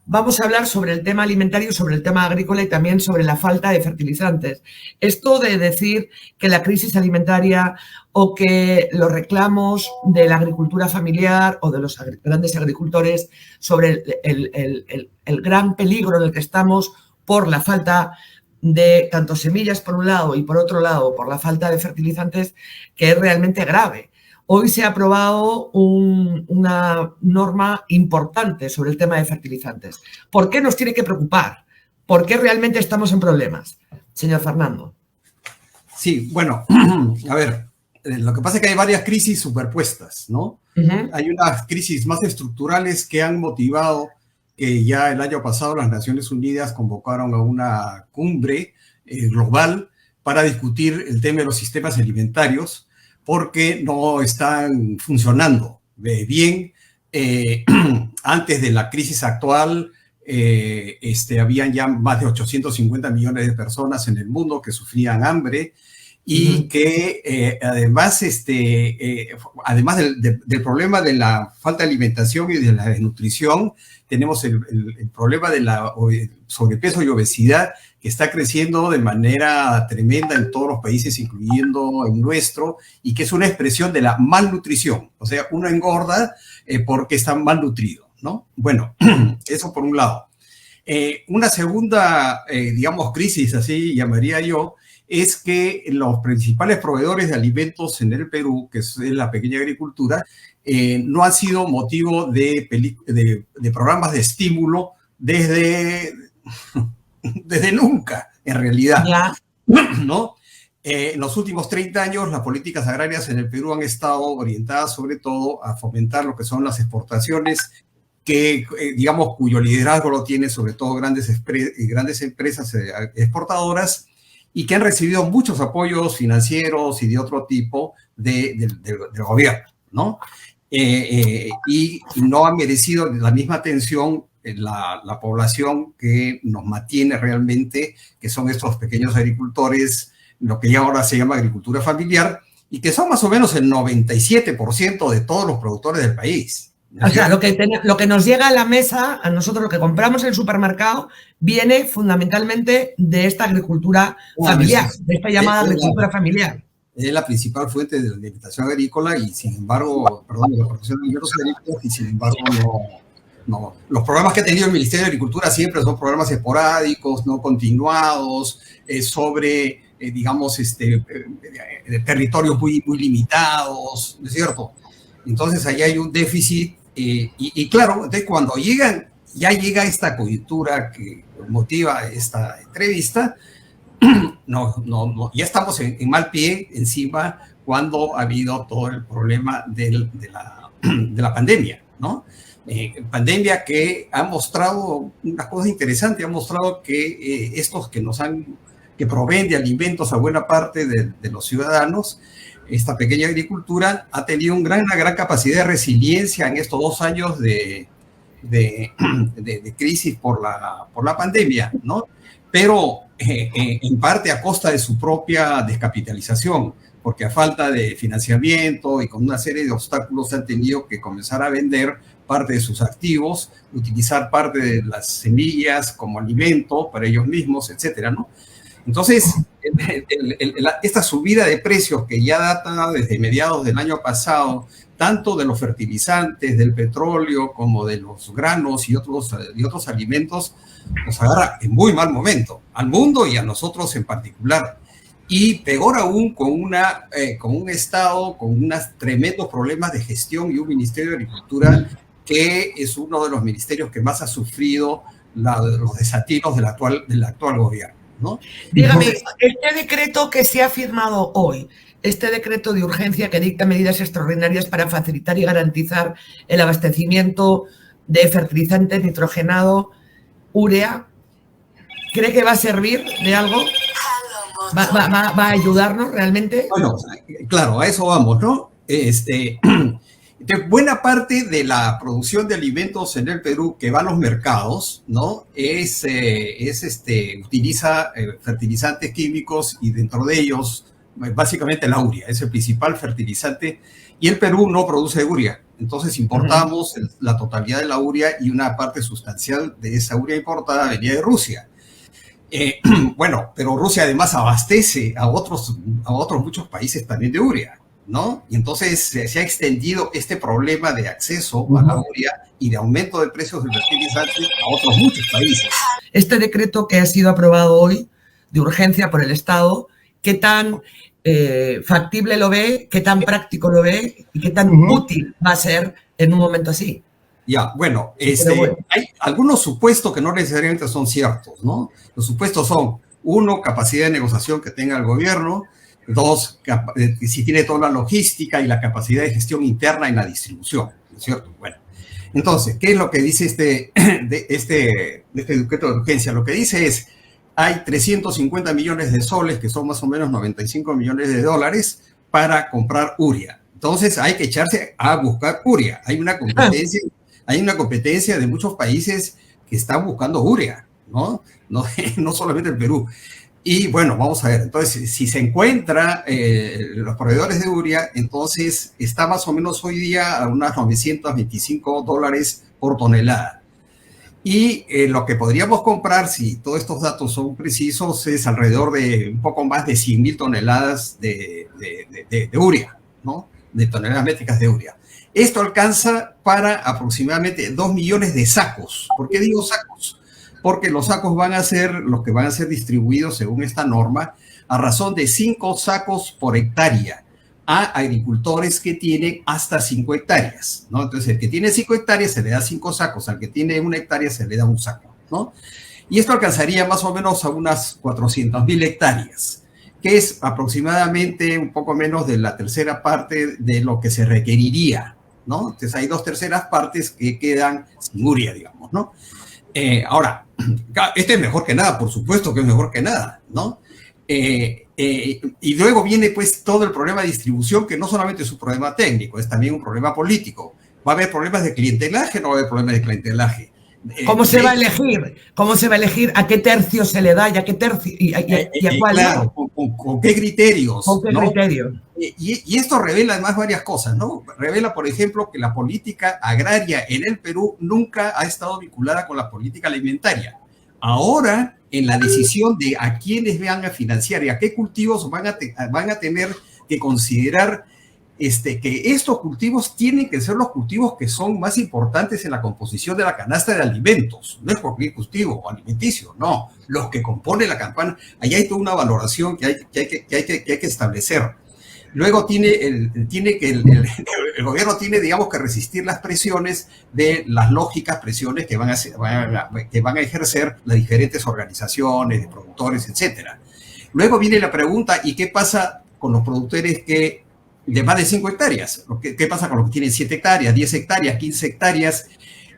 vamos a hablar sobre el tema alimentario, sobre el tema agrícola y también sobre la falta de fertilizantes. Esto de decir que la crisis alimentaria o que los reclamos de la agricultura familiar o de los grandes agricultores sobre el gran peligro en el que estamos por la falta de tanto semillas por un lado y por otro lado por la falta de fertilizantes, que es realmente grave. Hoy se ha aprobado una norma importante sobre el tema de fertilizantes. ¿Por qué nos tiene que preocupar? ¿Por qué realmente estamos en problemas? Señor Fernando. Sí, bueno, a ver, lo que pasa es que hay varias crisis superpuestas, ¿no? Hay unas crisis más estructurales que han motivado que ya el año pasado las Naciones Unidas convocaron a una cumbre global para discutir el tema de los sistemas alimentarios, porque no están funcionando bien. Antes de la crisis actual, habían ya más de 850 millones de personas en el mundo que sufrían hambre y que además del problema de la falta de alimentación y de la desnutrición, tenemos el problema de la sobrepeso y obesidad, que está creciendo de manera tremenda en todos los países, incluyendo el nuestro, y que es una expresión de la malnutrición. O sea, uno engorda porque está malnutrido, ¿no? Bueno, eso por un lado. Una segunda, crisis, así llamaría yo, es que los principales proveedores de alimentos en el Perú, que es la pequeña agricultura, no han sido motivo de programas de estímulo desde nunca, en realidad. Ya. ¿No? En los últimos 30 años, las políticas agrarias en el Perú han estado orientadas sobre todo a fomentar lo que son las exportaciones, que, cuyo liderazgo lo tienen sobre todo grandes empresas exportadoras, y que han recibido muchos apoyos financieros y de otro tipo del gobierno, ¿no? Y no han merecido la misma atención la población que nos mantiene realmente, que son estos pequeños agricultores, lo que ya ahora se llama agricultura familiar, y que son más o menos el 97% de todos los productores del país. O sea, lo que nos llega a la mesa, a nosotros lo que compramos en el supermercado, viene fundamentalmente de esta agricultura familiar, de esta llamada agricultura familiar. Es la principal fuente de la alimentación agrícola y sin embargo, la producción de alimentos agrícolas, y sin embargo no. Los programas que ha tenido el Ministerio de Agricultura siempre son programas esporádicos, no continuados, sobre, territorios muy, muy limitados, ¿no es cierto? Entonces, ahí hay un déficit y claro, entonces cuando ya llega esta coyuntura que motiva esta entrevista, ya estamos en mal pie encima cuando ha habido todo el problema de la pandemia, ¿no? Pandemia que ha mostrado una cosa interesante, ha mostrado que estos que proveen de alimentos a buena parte de los ciudadanos, esta pequeña agricultura ha tenido una gran capacidad de resiliencia en estos 2 años de crisis por la pandemia, ¿no? Pero en parte a costa de su propia descapitalización, porque a falta de financiamiento y con una serie de obstáculos han tenido que comenzar a vender parte de sus activos, utilizar parte de las semillas como alimento para ellos mismos, etcétera, ¿no? Entonces, esta subida de precios que ya data desde mediados del año pasado, tanto de los fertilizantes, del petróleo, como de los granos y otros alimentos, nos agarra en muy mal momento, al mundo y a nosotros en particular. Y peor aún con un Estado con unos tremendos problemas de gestión y un Ministerio de Agricultura que es uno de los ministerios que más ha sufrido los desatinos del actual gobierno, ¿no? Dígame, este decreto que se ha firmado hoy, este decreto de urgencia que dicta medidas extraordinarias para facilitar y garantizar el abastecimiento de fertilizante nitrogenado, urea, ¿cree que va a servir de algo? ¿Va a ayudarnos realmente? Bueno, claro, a eso vamos, ¿no? Buena parte de la producción de alimentos en el Perú que va a los mercados, ¿no? Utiliza fertilizantes químicos y dentro de ellos, básicamente la urea, es el principal fertilizante Y el Perú no produce urea. Entonces importamos la totalidad de la urea y una parte sustancial de esa urea importada venía de Rusia. Bueno, pero Rusia además abastece a otros muchos países también de urea, ¿no? Y entonces se ha extendido este problema de acceso a la urea y de aumento de precios del fertilizante a otros muchos países. Este decreto que ha sido aprobado hoy de urgencia por el Estado, ¿qué tan factible lo ve, qué tan práctico lo ve y qué tan útil va a ser en un momento así? Ya, bueno, hay algunos supuestos que no necesariamente son ciertos, ¿no? Los supuestos son, 1, capacidad de negociación que tenga el gobierno; 2, si tiene toda la logística y la capacidad de gestión interna en la distribución, ¿no es cierto? Bueno, entonces, ¿qué es lo que dice este decreto de urgencia? Lo que dice es, hay 350 millones de soles, que son más o menos 95 millones de dólares, para comprar urea. Entonces, hay que echarse a buscar urea. Hay una competencia de muchos países que están buscando urea, ¿no? No solamente el Perú. Y bueno, vamos a ver. Entonces, si se encuentra los proveedores de urea, entonces está más o menos hoy día a unas $925 por tonelada. Y lo que podríamos comprar, si todos estos datos son precisos, es alrededor de un poco más de 100.000 toneladas de urea, ¿no? De toneladas métricas de urea. Esto alcanza para aproximadamente 2 millones de sacos. ¿Por qué digo sacos? Porque los sacos van a ser los que van a ser distribuidos según esta norma a razón de 5 sacos por hectárea a agricultores que tienen hasta 5 hectáreas, ¿no? Entonces, el que tiene 5 hectáreas se le da 5 sacos, al que tiene 1 hectárea se le da 1 saco, ¿no? Y esto alcanzaría más o menos a unas 400.000 hectáreas, que es aproximadamente un poco menos de la tercera parte de lo que se requeriría, ¿no? Entonces, hay 2/3 partes que quedan sin urea, digamos, ¿no? Ahora, este es mejor que nada, por supuesto que es mejor que nada, ¿no? Y luego viene pues todo el problema de distribución, que no solamente es un problema técnico, es también un problema político. ¿Va a haber problemas de clientelaje o no va a haber problemas de clientelaje? ¿Cómo se va a elegir? ¿Cómo se va a elegir a qué tercio se le da y a qué tercio y a cuál? Claro, ¿con qué criterios? ¿Con qué criterios? Y esto revela además varias cosas, ¿no? Revela, por ejemplo, que la política agraria en el Perú nunca ha estado vinculada con la política alimentaria. Ahora, en la decisión de a quiénes van a financiar y a qué cultivos van a tener que considerar que estos cultivos tienen que ser los cultivos que son más importantes en la composición de la canasta de alimentos. No es cualquier cultivo alimenticio, no. Los que componen la campana, ahí hay toda una valoración que hay que establecer. Luego el gobierno tiene, digamos, que resistir las presiones de las lógicas presiones que van a ejercer las diferentes organizaciones de productores, etcétera. Luego viene la pregunta, ¿y qué pasa con los productores de más de 5 hectáreas? ¿Qué pasa con los que tienen 7 hectáreas, 10 hectáreas, 15 hectáreas?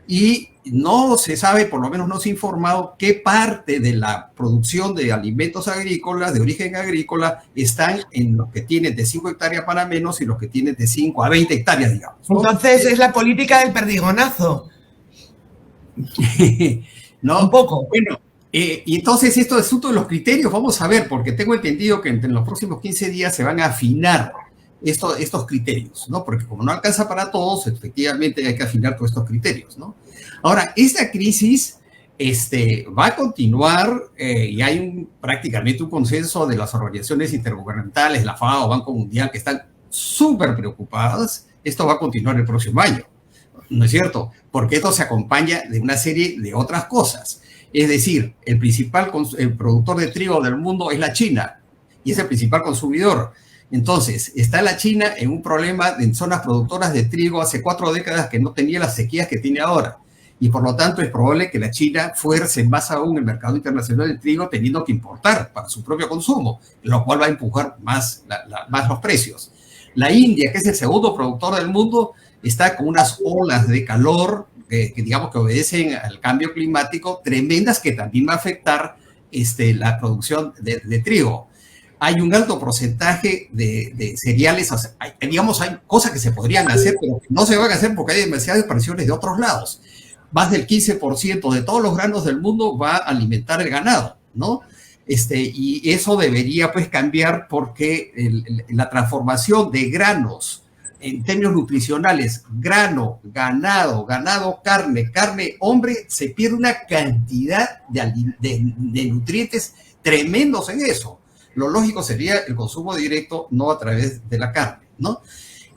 Y no se sabe, por lo menos no se ha informado, qué parte de la producción de alimentos agrícolas, de origen agrícola, están en los que tienen de 5 hectáreas para menos y los que tienen de 5 a 20 hectáreas, digamos, ¿no? Entonces es la política del perdigonazo. ¿No? Un poco. Bueno, y entonces esto es asunto de los criterios, vamos a ver, porque tengo entendido que en los próximos 15 días se van a afinar estos criterios, ¿no? Porque como no alcanza para todos, efectivamente hay que afinar todos estos criterios, ¿no? Ahora, esta crisis va a continuar y hay prácticamente un consenso de las organizaciones intergubernamentales, la FAO, Banco Mundial, que están súper preocupadas. Esto va a continuar el próximo año, ¿no es cierto? Porque esto se acompaña de una serie de otras cosas. Es decir, el principal productor de trigo del mundo es la China y es el principal consumidor. Entonces, está la China en un problema en zonas productoras de trigo hace 4 décadas que no tenía las sequías que tiene ahora. Y por lo tanto es probable que la China fuerce más aún el mercado internacional del trigo teniendo que importar para su propio consumo, lo cual va a empujar más los precios. La India, que es el segundo productor del mundo, está con unas olas de calor que digamos que obedecen al cambio climático tremendas que también va a afectar la producción de trigo. Hay un alto porcentaje de cereales, o sea, hay cosas que se podrían hacer, pero que no se van a hacer porque hay demasiadas presiones de otros lados. Más del 15% de todos los granos del mundo va a alimentar el ganado, ¿no? Y eso debería pues cambiar porque la transformación de granos en términos nutricionales, grano, ganado, carne, hombre, se pierde una cantidad de nutrientes tremendos en eso. Lo lógico sería el consumo directo, no a través de la carne, ¿no?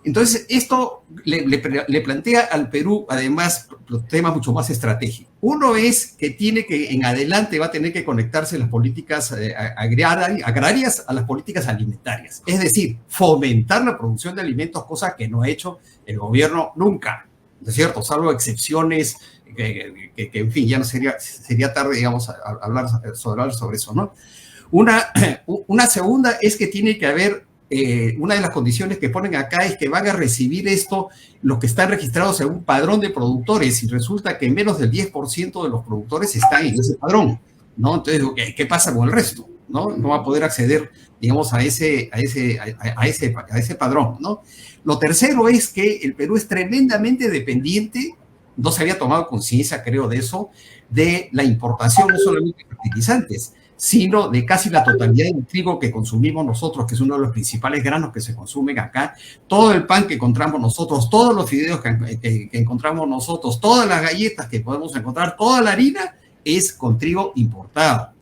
Entonces, esto le plantea al Perú, además, temas mucho más estratégicos. Uno es que tiene que, en adelante, va a tener que conectarse las políticas agrarias a las políticas alimentarias. Es decir, fomentar la producción de alimentos, cosa que no ha hecho el gobierno nunca, ¿no es cierto? Salvo excepciones, que en fin, ya no sería tarde, digamos, hablar sobre eso, ¿no? Una segunda es que tiene que haber, una de las condiciones que ponen acá es que van a recibir esto los que están registrados en un padrón de productores, y resulta que menos del 10% de los productores están en ese padrón, ¿no? Entonces, ¿qué pasa con el resto? No va a poder acceder, digamos, a ese padrón, ¿no? Lo tercero es que el Perú es tremendamente dependiente, no se había tomado conciencia, creo, de eso, de la importación no solamente de fertilizantes, sino de casi la totalidad del trigo que consumimos nosotros, que es uno de los principales granos que se consumen acá, todo el pan que encontramos nosotros, todos los fideos que encontramos nosotros, todas las galletas que podemos encontrar, toda la harina es con trigo importado.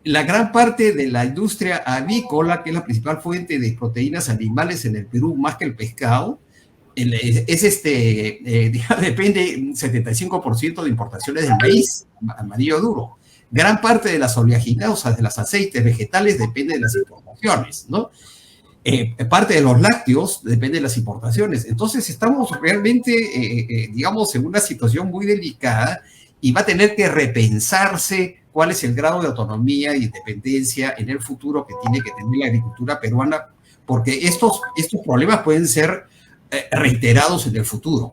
La gran parte de la industria avícola, que es la principal fuente de proteínas animales en el Perú, más que el pescado, depende un 75% de importaciones del maíz amarillo duro. Gran parte de las oleaginosas, de los aceites vegetales, depende de las importaciones, ¿no? Parte de los lácteos depende de las importaciones. Entonces estamos realmente, digamos, en una situación muy delicada, y va a tener que repensarse cuál es el grado de autonomía y independencia en el futuro que tiene que tener la agricultura peruana, porque estos problemas pueden ser reiterados en el futuro.